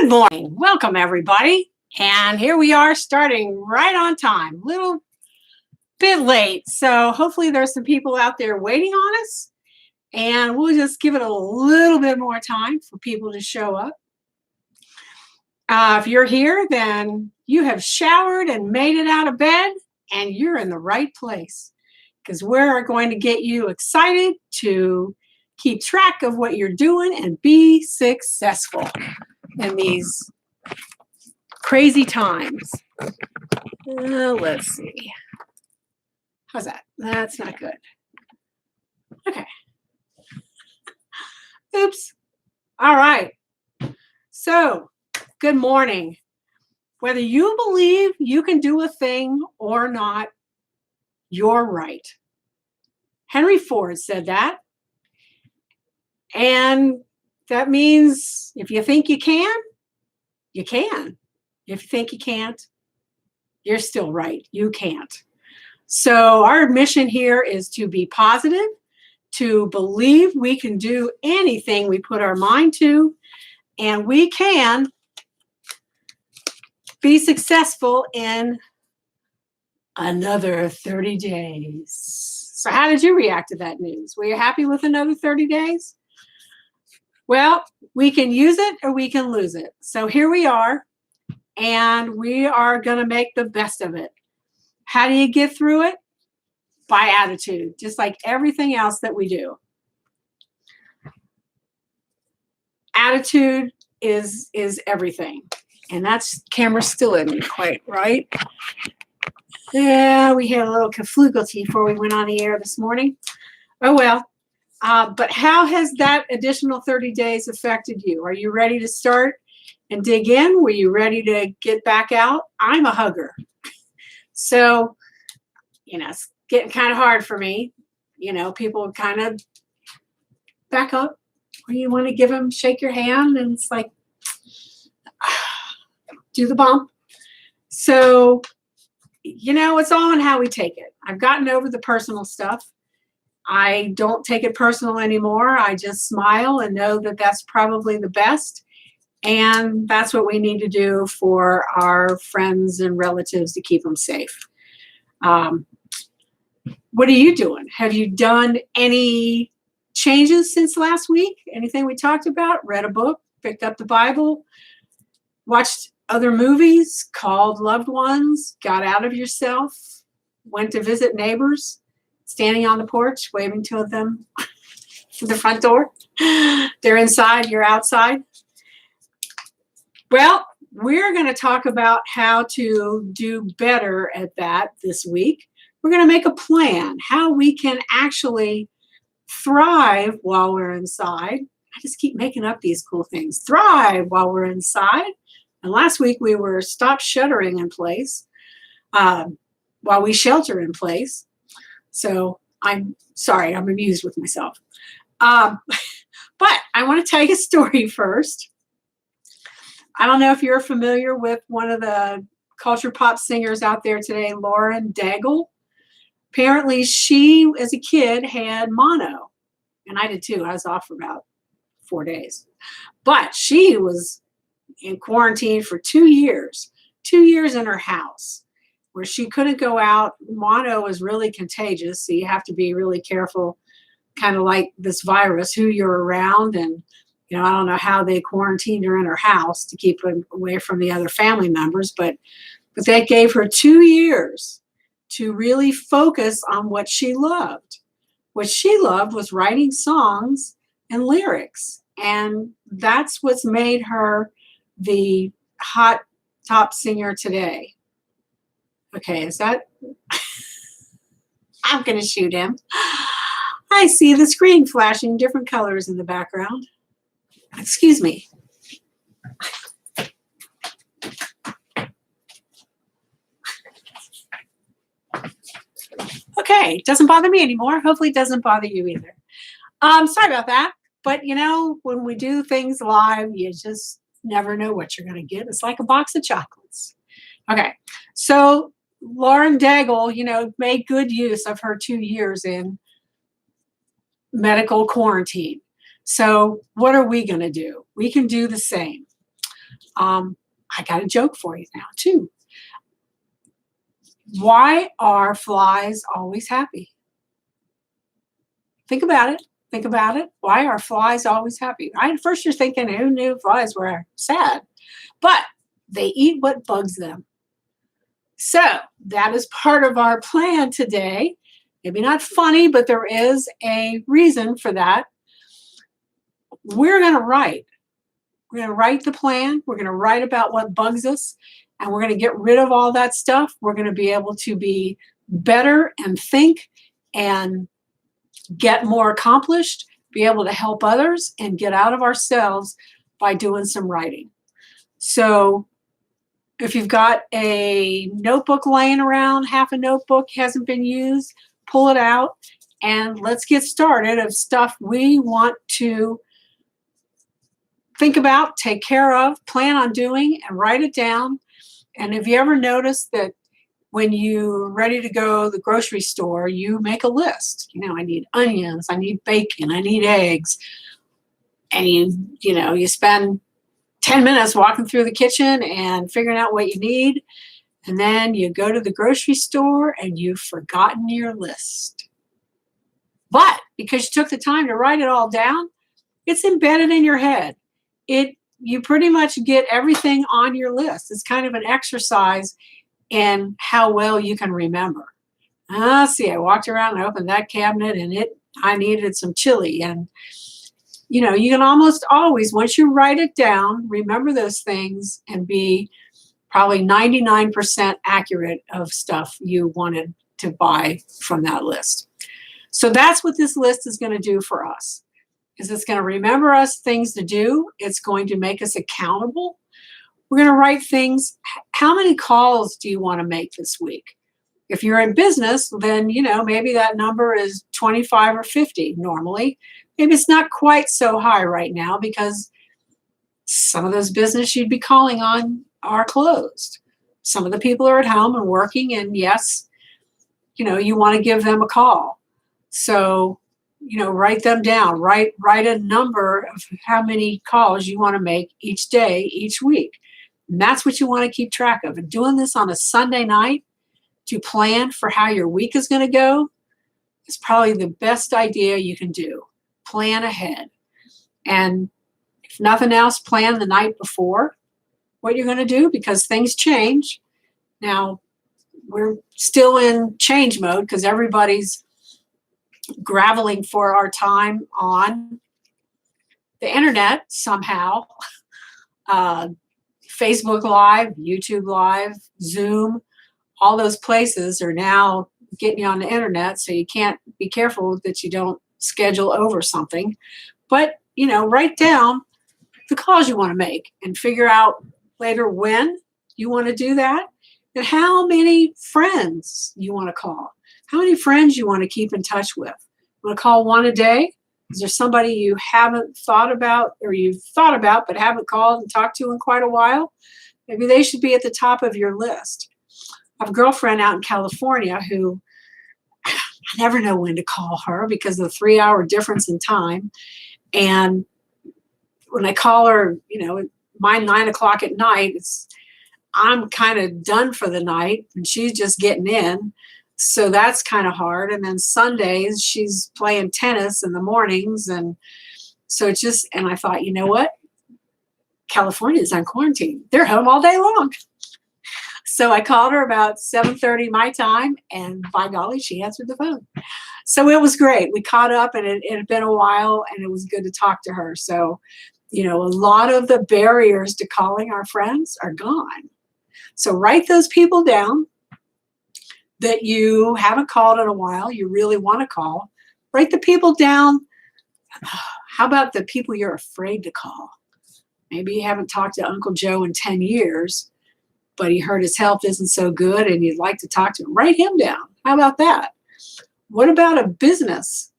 Good morning. Welcome, everybody. And here we are starting right on time. Little bit late. So hopefully there's some people out there waiting on us. And we'll just give it a little bit more time for people to show up. If you're here, then you have showered and made it out of bed, and you're in the right place. Because we're going to get you excited to keep track of what you're doing and be successful in these crazy times. Let's see. How's that? That's not good. Okay. Oops. All right. So, good morning. Whether you believe you can do a thing or not, you're right. Henry Ford said that. And that means if you think you can, you can. If you think you can't, you're still right. You can't. So our mission here is to be positive, to believe we can do anything we put our mind to, and we can be successful in another 30 days. So how did you react to that news? Were you happy with another 30 days? Well, we can use it or we can lose it. So here we are, and we are going to make the best of it. How do you get through it? By attitude, just like everything else that we do. Attitude is everything. And that's, camera still isn't quite right. Yeah, we had a little confluency before we went on the air this morning. Oh, well. But how has that additional 30 days affected you? Are you ready to start and dig in? Were you ready to get back out? I'm a hugger. So, it's getting kind of hard for me. People kind of back up when you want to give them, shake your hand, and it's like, do the bump. So, it's all in how we take it. I've gotten over the personal stuff. I don't take it personal anymore. I just smile and know that that's probably the best. And that's what we need to do for our friends and relatives to keep them safe. What are you doing? Have you done any changes since last week? Anything we talked about? Read a book, picked up the Bible, watched other movies, called loved ones, got out of yourself, went to visit neighbors, standing on the porch, waving to them from the front door. They're inside, you're outside. Well, we're going to talk about how to do better at that this week. We're going to make a plan, how we can actually thrive while we're inside. I just keep making up these cool things. Thrive while we're inside. And last week we were stop shuttering in place while we shelter in place. So I'm sorry, I'm amused with myself. But I want to tell you a story first. I don't know if you're familiar with one of the culture pop singers out there today, Lauren Daigle. Apparently she, as a kid, had mono. And I did too. I was off for about 4 days. But she was in quarantine for 2 years. 2 years in her house, where she couldn't go out. Mono is really contagious, so you have to be really careful, kind of like this virus, who you're around. And, I don't know how they quarantined her in her house to keep her away from the other family members, but that gave her 2 years to really focus on what she loved. What she loved was writing songs and lyrics, and that's what's made her the hot top singer today. Okay, is that? I'm going to shoot him. I see the screen flashing different colors in the background. Excuse me. Okay, doesn't bother me anymore. Hopefully it doesn't bother you either. Sorry about that. But, when we do things live, you just never know what you're going to get. It's like a box of chocolates. Okay, so Lauren Daigle, made good use of her 2 years in medical quarantine. So what are we going to do? We can do the same. I got a joke for you now, too. Why are flies always happy? Think about it. Think about it. Why are flies always happy? At first you're thinking, who knew flies were sad? But they eat what bugs them. So that is part of our plan today. Maybe not funny, but there is a reason for that. We're going to write. We're going to write the plan. We're going to write about what bugs us, and we're going to get rid of all that stuff. We're going to be able to be better and think and get more accomplished, be able to help others, and get out of ourselves by doing some writing. So if you've got a notebook laying around, half a notebook hasn't been used, pull it out, and let's get started of stuff we want to think about, take care of, plan on doing, and write it down. And have you ever noticed that when you're ready to go to the grocery store, you make a list? I need onions, I need bacon, I need eggs. And you spend 10 minutes walking through the kitchen and figuring out what you need. And then you go to the grocery store and you've forgotten your list. But because you took the time to write it all down, it's embedded in your head. You pretty much get everything on your list. It's kind of an exercise in how well you can remember. I walked around and opened that cabinet and I needed some chili. And you can almost always, once you write it down, remember those things and be probably 99% accurate of stuff you wanted to buy from that list. So that's what this list is going to do for us. It's going to remember us things to do. It's going to make us accountable. We're going to write things. How many calls do you want to make this week? If you're in business, then, maybe that number is 25 or 50 normally. Maybe it's not quite so high right now because some of those businesses you'd be calling on are closed. Some of the people are at home and working, and yes, you want to give them a call. So, write them down. Write a number of how many calls you want to make each day, each week. And that's what you want to keep track of. And doing this on a Sunday night to plan for how your week is going to go is probably the best idea you can do. Plan ahead. And if nothing else, plan the night before what you're going to do, because things change. Now, we're still in change mode because everybody's graveling for our time on the internet somehow. Facebook Live, YouTube Live, Zoom, all those places are now getting you on the internet, so you can't be careful that you don't schedule over something. But, write down the calls you want to make and figure out later when you want to do that and how many friends you want to call, how many friends you want to keep in touch with. You want to call one a day? Is there somebody you haven't thought about, or you've thought about but haven't called and talked to in quite a while? Maybe they should be at the top of your list. I have a girlfriend out in California who I never know when to call her because of the 3-hour difference in time. And when I call her, my 9 o'clock at night, I'm kind of done for the night and she's just getting in. So that's kind of hard. And then Sundays, she's playing tennis in the mornings. And so and I thought, you know what? California is on quarantine. They're home all day long. So I called her about 7:30 my time, and by golly, she answered the phone. So it was great. We caught up, and it had been a while, and it was good to talk to her. So, a lot of the barriers to calling our friends are gone. So write those people down that you haven't called in a while, you really want to call. Write the people down. How about the people you're afraid to call? Maybe you haven't talked to Uncle Joe in 10 years, but he heard his health isn't so good and you'd like to talk to him. Write him down. How about that? What about a business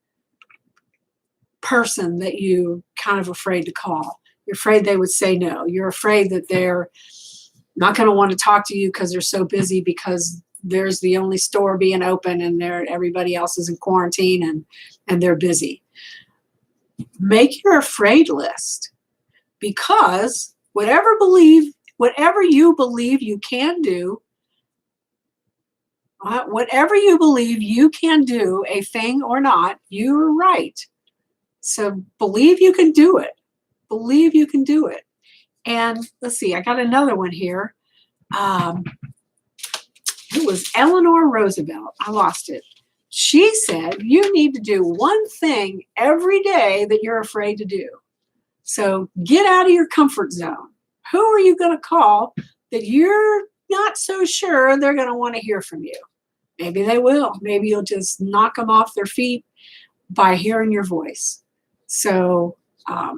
person that you're kind of afraid to call? You're afraid they would say no. You're afraid that they're not going to want to talk to you because they're so busy because there's the only store being open and everybody else is in quarantine and they're busy. Make your afraid list, because whatever you believe you can do, whatever you believe you can do, a thing or not, you're right. So believe you can do it. Believe you can do it. And let's see, I got another one here. It was Eleanor Roosevelt. I lost it. She said, you need to do one thing every day that you're afraid to do. So get out of your comfort zone. Who are you going to call that you're not so sure they're going to want to hear from you? Maybe they will. Maybe you'll just knock them off their feet by hearing your voice. So I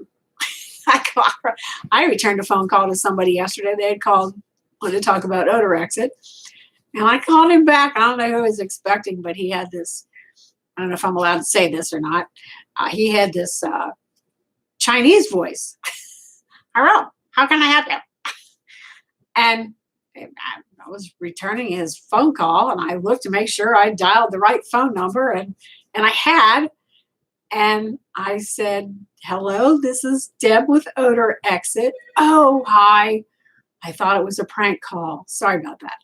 returned a phone call to somebody yesterday. They had called, wanted to talk about OdorXit. And I called him back. I don't know who I was expecting, but he had this, I don't know if I'm allowed to say this or not. He had this Chinese voice. Hello, how can I help you? And I was returning his phone call, and I looked to make sure I dialed the right phone number, and I had. And I said, hello, this is Deb with OdorXit. Oh, hi. I thought it was a prank call. Sorry about that.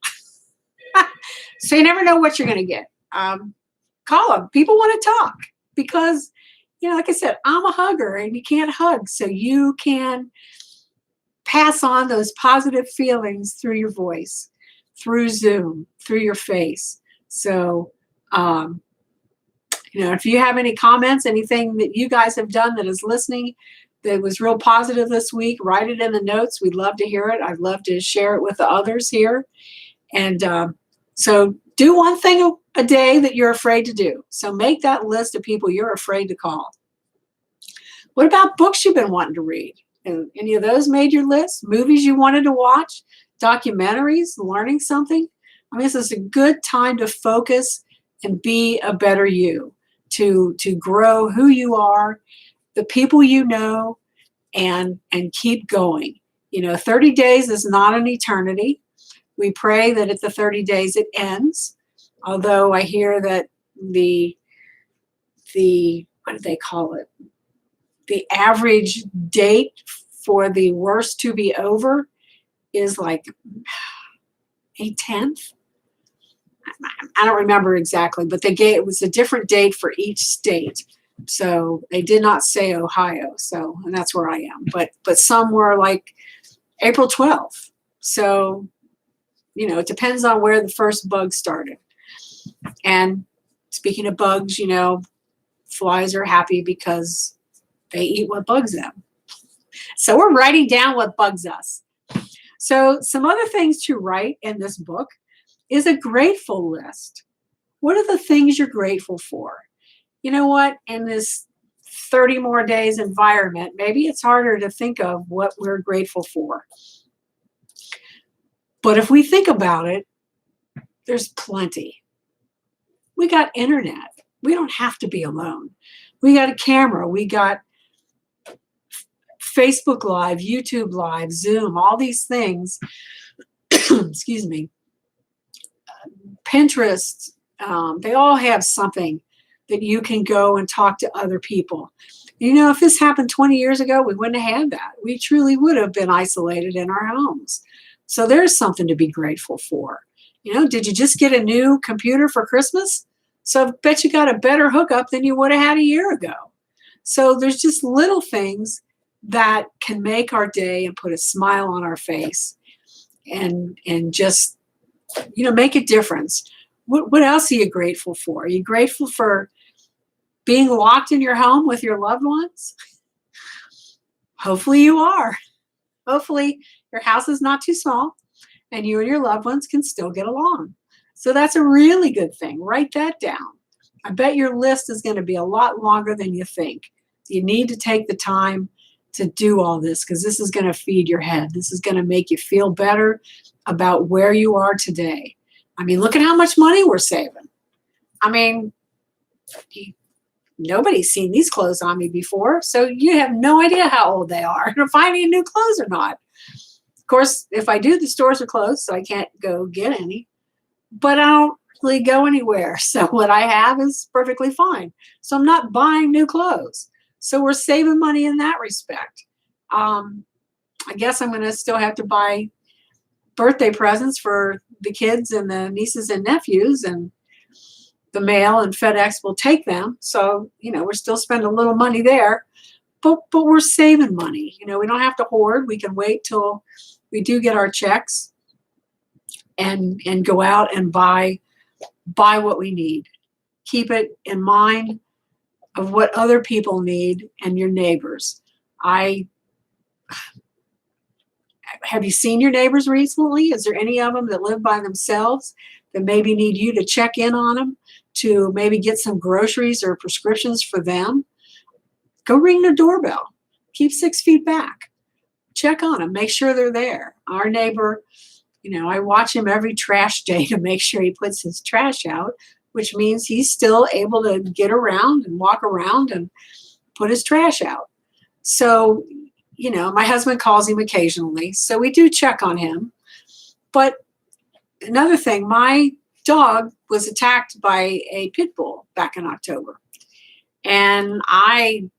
So you never know what you're going to get. Call them. People want to talk because, like I said, I'm a hugger and you can't hug. So you can pass on those positive feelings through your voice, through Zoom, through your face. So, if you have any comments, anything that you guys have done that is listening that was real positive this week, write it in the notes. We'd love to hear it. I'd love to share it with the others here. And so do one thing a day that you're afraid to do. So make that list of people you're afraid to call. What about books you've been wanting to read? And any of those made your list? Movies you wanted to watch? Documentaries? Learning something? I mean, this is a good time to focus and be a better you, to grow who you are, the people you know, and keep going. 30 days is not an eternity. We pray that at the 30 days it ends. Although I hear that the what do they call it? The average date for the worst to be over is like a 10th. I don't remember exactly, but it was a different date for each state. So they did not say Ohio. So, and that's where I am. But some were like April 12th. So, it depends on where the first bug started. And speaking of bugs, flies are happy because they eat what bugs them. So we're writing down what bugs us. So some other things to write in this book is a grateful list. What are the things you're grateful for? You know what? In this 30 more days environment, maybe it's harder to think of what we're grateful for. But if we think about it, there's plenty. We got internet. We don't have to be alone. We got a camera. We got Facebook Live, YouTube Live, Zoom, all these things. Excuse me. Pinterest, they all have something that you can go and talk to other people. If this happened 20 years ago, we wouldn't have had that. We truly would have been isolated in our homes. So there's something to be grateful for. Did you just get a new computer for Christmas? So I bet you got a better hookup than you would have had a year ago. So there's just little things that can make our day and put a smile on our face and just, make a difference. What else are you grateful for? Are you grateful for being locked in your home with your loved ones? Hopefully you are. Hopefully your house is not too small and you and your loved ones can still get along. So that's a really good thing. Write that down. I bet your list is going to be a lot longer than you think. You need to take the time to do all this because this is going to feed your head. This is going to make you feel better about where you are today. I mean, look at how much money we're saving. I mean, nobody's seen these clothes on me before, so you have no idea how old they are and if I need new clothes or not. Of course, if I do, the stores are closed, so I can't go get any. But I don't really go anywhere, so what I have is perfectly fine. So I'm not buying new clothes. So we're saving money in that respect. I guess I'm going to still have to buy birthday presents for the kids and the nieces and nephews, and the mail and FedEx will take them. So, we're still spending a little money there, but we're saving money. We don't have to hoard. We can wait till we do get our checks and go out and buy what we need. Keep it in mind of what other people need and your neighbors. Have you seen your neighbors recently? Is there any of them that live by themselves that maybe need you to check in on them, to maybe get some groceries or prescriptions for them? Go ring their doorbell. Keep 6 feet back. Check on them. Make sure they're there. Our neighbor, I watch him every trash day to make sure he puts his trash out, which means he's still able to get around and walk around and put his trash out. So, my husband calls him occasionally, so we do check on him. But another thing, my dog was attacked by a pit bull back in October. And I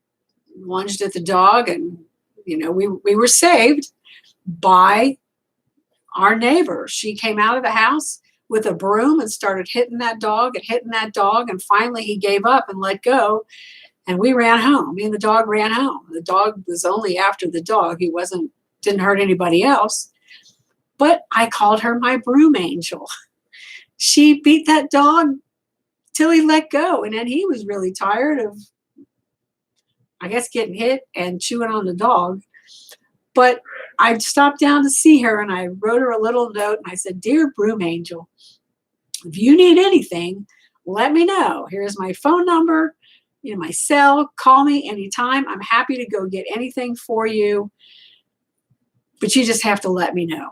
lunged at the dog, and, we were saved by our neighbor. She came out of the house with a broom and started hitting that dog. And finally he gave up and let go. And we ran home. Me and the dog ran home. The dog was only after the dog. He didn't hurt anybody else. But I called her my broom angel. She beat that dog till he let go. And then he was really tired of, I guess, getting hit and chewing on the dog. But I stopped down to see her, and I wrote her a little note, and I said, "Dear broom angel, if you need anything, let me know. Here's my phone number, my cell. Call me anytime. I'm happy to go get anything for you, but you just have to let me know."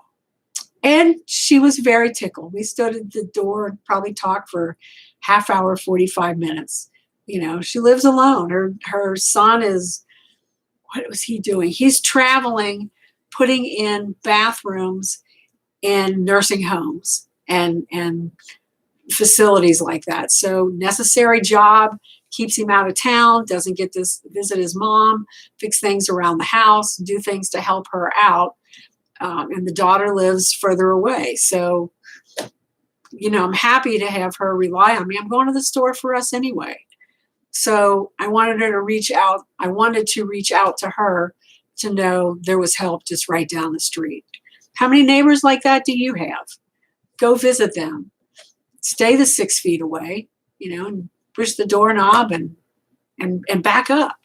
And she was very tickled. We stood at the door and probably talked for half hour, 45 minutes. She lives alone. Her son is, what was he doing? He's traveling, putting in bathrooms in nursing homes and facilities like that. So necessary job, keeps him out of town, doesn't get to visit his mom, fix things around the house, do things to help her out. And the daughter lives further away. So, I'm happy to have her rely on me. I'm going to the store for us anyway. So I wanted her to reach out. I wanted to reach out to her to know there was help just right down the street. How many neighbors like that do you have? Go visit them. Stay the 6 feet away, and push the doorknob and back up.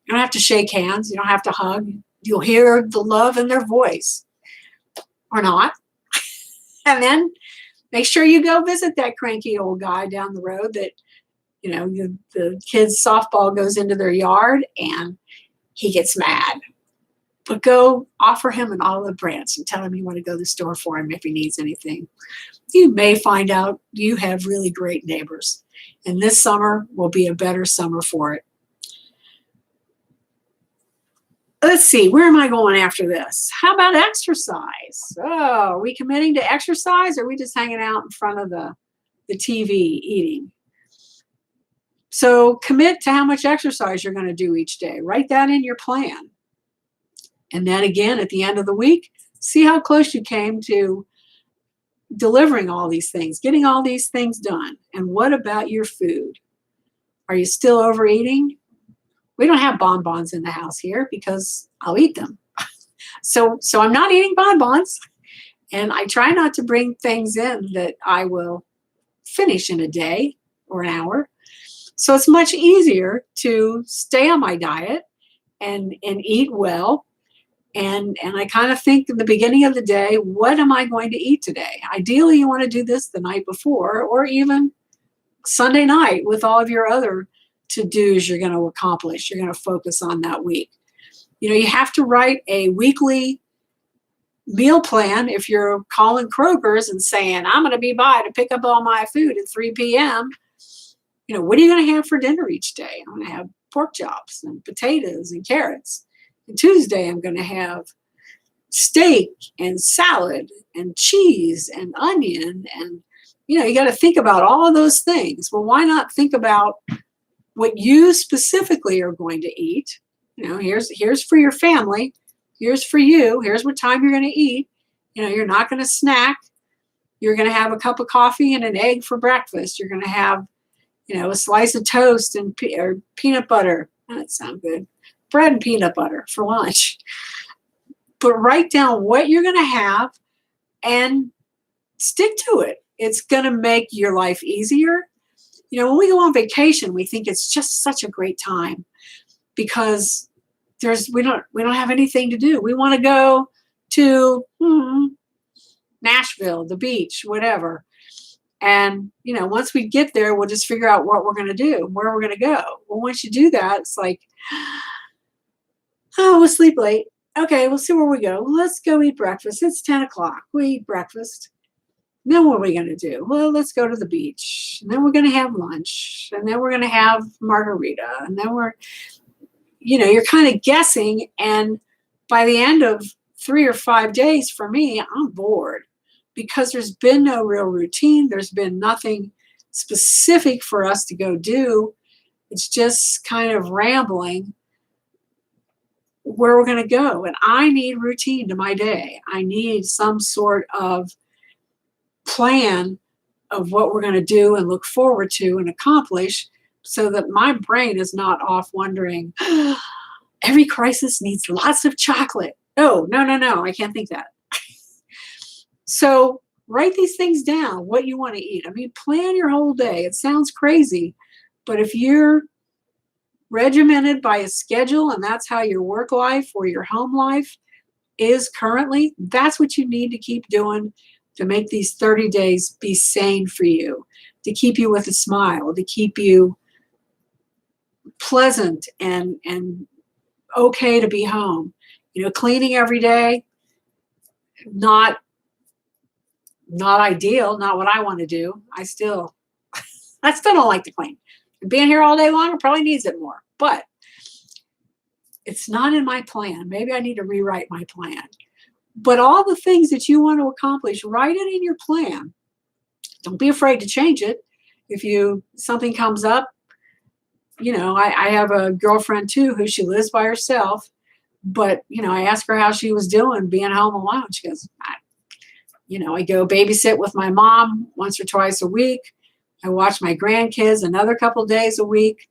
You don't have to shake hands. You don't have to hug. You'll hear the love in their voice, or not. And then make sure you go visit that cranky old guy down the road that, the kids' softball goes into their yard and he gets mad. But go offer him an olive branch and tell him you want to go to the store for him if he needs anything. You may find out you have really great neighbors. And this summer will be a better summer for it. Let's see, where am I going after this? How about exercise? Oh, are we committing to exercise, or are we just hanging out in front of the TV eating? So commit to how much exercise you're going to do each day. Write that in your plan. And then again, at the end of the week, see how close you came to delivering all these things, getting all these things done. And what about your food? Are you still overeating? We don't have bonbons in the house here because I'll eat them. So I'm not eating bonbons. And I try not to bring things in that I will finish in a day or an hour. So it's much easier to stay on my diet and eat well. And I kind of think in the beginning of the day, what am I going to eat today? Ideally, you want to do this the night before, or even Sunday night with all of your other to-dos you're going to accomplish. You're going to focus on that week. You have to write a weekly meal plan. If you're calling Kroger's and saying, I'm going to be by to pick up all my food at 3 p.m., what are you going to have for dinner each day? I'm going to have pork chops and potatoes and carrots. And Tuesday, I'm going to have steak and salad and cheese and onion. And, you got to think about all of those things. Well, why not think about what you specifically are going to eat? Here's for your family. here's for you. Here's what time you're going to eat. You're not going to snack. You're going to have a cup of coffee and an egg for breakfast. You're going to have, a slice of toast and or peanut butter. That sounds good. Bread and peanut butter for lunch. But write down what you're going to have and stick to it. It's going to make your life easier. When we go on vacation, we think it's just such a great time because we don't have anything to do. We want to go to Nashville, the beach, whatever. And, once we get there, we'll just figure out what we're going to do, where we're going to go. Well, once you do that, it's like, oh, we'll sleep late. Okay, we'll see where we go. Let's go eat breakfast. It's 10 o'clock. We eat breakfast. Then what are we going to do? Well, let's go to the beach. And then we're going to have lunch. And then we're going to have margarita. And then you're kind of guessing. And by the end of 3 or 5 days, for me, I'm bored because there's been no real routine. There's been nothing specific for us to go do. It's just kind of rambling where we're going to go. And I need routine to my day. I need some sort of plan of what we're going to do and look forward to and accomplish so that my brain is not off wondering, every crisis needs lots of chocolate. No, I can't think that. So write these things down, what you want to eat. Plan your whole day. It sounds crazy, but if you're regimented by a schedule and that's how your work life or your home life is currently, that's what you need to keep doing to make these 30 days be sane for you, to keep you with a smile, to keep you pleasant and okay to be home. Cleaning every day, not ideal, not what I want to do. I still don't like to clean. Being here all day long, it probably needs it more, but it's not in my plan. Maybe I need to rewrite my plan. But all the things that you want to accomplish, write it in your plan. Don't be afraid to change it. If something comes up, I have a girlfriend too who she lives by herself, but I asked her how she was doing being home alone. She goes, I go babysit with my mom once or twice a week. I watch my grandkids another couple days a week.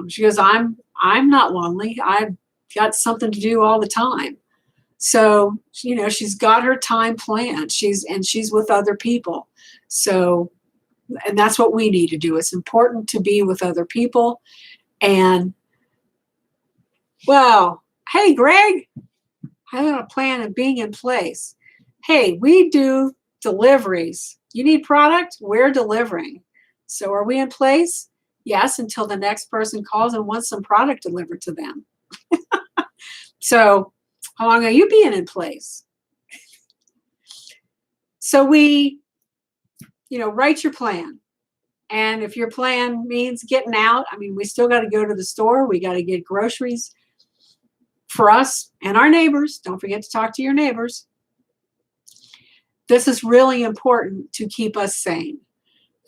She goes, I'm not lonely. I've got something to do all the time. So, she's got her time planned. She's with other people. So, and that's what we need to do. It's important to be with other people. And, well, hey, Greg, having a plan of being in place. Hey, we do deliveries. You need product? We're delivering. So are we in place? Yes, until the next person calls and wants some product delivered to them. So how long are you being in place? So we, write your plan. And if your plan means getting out, we still got to go to the store. We got to get groceries for us and our neighbors. Don't forget to talk to your neighbors. This is really important to keep us sane.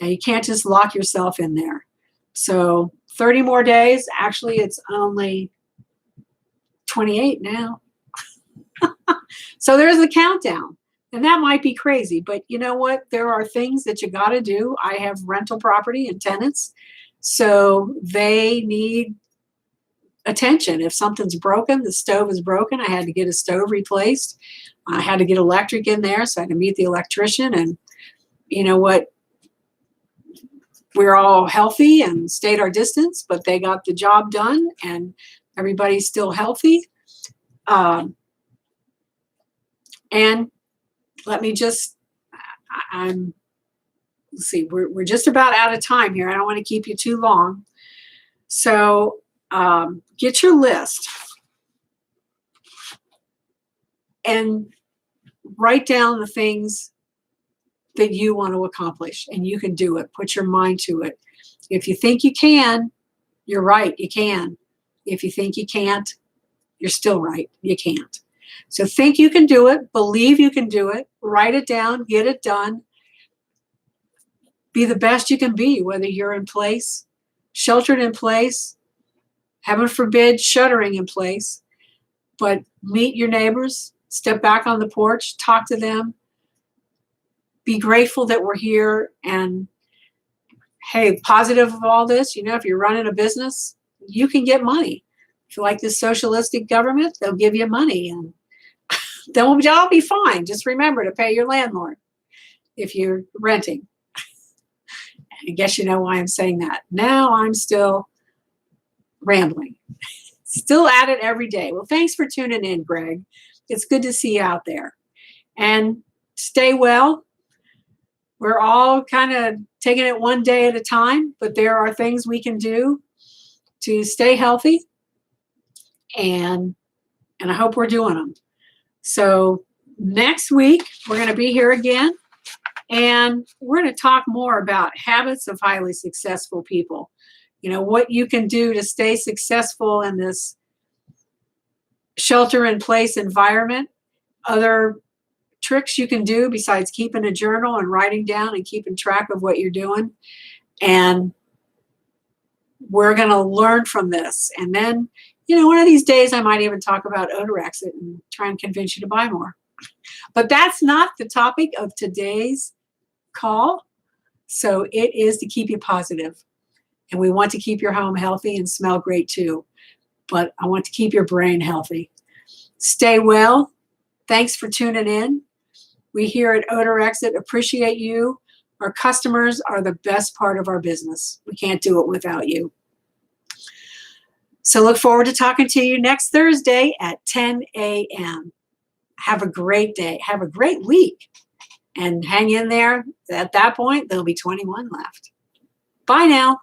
And you can't just lock yourself in there. So 30 more days. Actually, it's only 28 now. So there's a countdown. And that might be crazy, but you know what? There are things that you got to do. I have rental property and tenants, so they need attention. If something's broken, the stove is broken, I had to get a stove replaced. I had to get electric in there, so I had to meet the electrician. And you know what? We're all healthy and stayed our distance, but they got the job done, and everybody's still healthy. And let me just, let's see, we're just about out of time here. I don't want to keep you too long. So get your list and write down the things that you want to accomplish, and you can do it. Put your mind to it. If you think you can, you're right, you can. If you think you can't, you're still right, you can't. So think you can do it, believe you can do it, write it down, get it done. Be the best you can be, whether you're in place, sheltered in place, heaven forbid, shuttering in place. but meet your neighbors, step back on the porch, talk to them, be grateful that we're here. And hey, positive of all this, if you're running a business, you can get money. If you like this socialistic government, they'll give you money and then we'll all be fine. Just remember to pay your landlord if you're renting. I guess you know why I'm saying that. Now I'm still rambling. Still at it every day. Well, thanks for tuning in, Greg. It's good to see you out there. And stay well. We're all kind of taking it one day at a time, but there are things we can do to stay healthy. And I hope we're doing them. So next week, we're going to be here again. And we're going to talk more about habits of highly successful people. What you can do to stay successful in this shelter-in-place environment. Other tricks you can do besides keeping a journal and writing down and keeping track of what you're doing. And we're going to learn from this. And then, one of these days I might even talk about OdorXit and try and convince you to buy more. But that's not the topic of today's call. So it is to keep you positive. And we want to keep your home healthy and smell great too. But I want to keep your brain healthy. Stay well. Thanks for tuning in. We here at OdorXit appreciate you. Our customers are the best part of our business. We can't do it without you. So look forward to talking to you next Thursday at 10 a.m. Have a great day. Have a great week. And hang in there. At that point, there'll be 21 left. Bye now.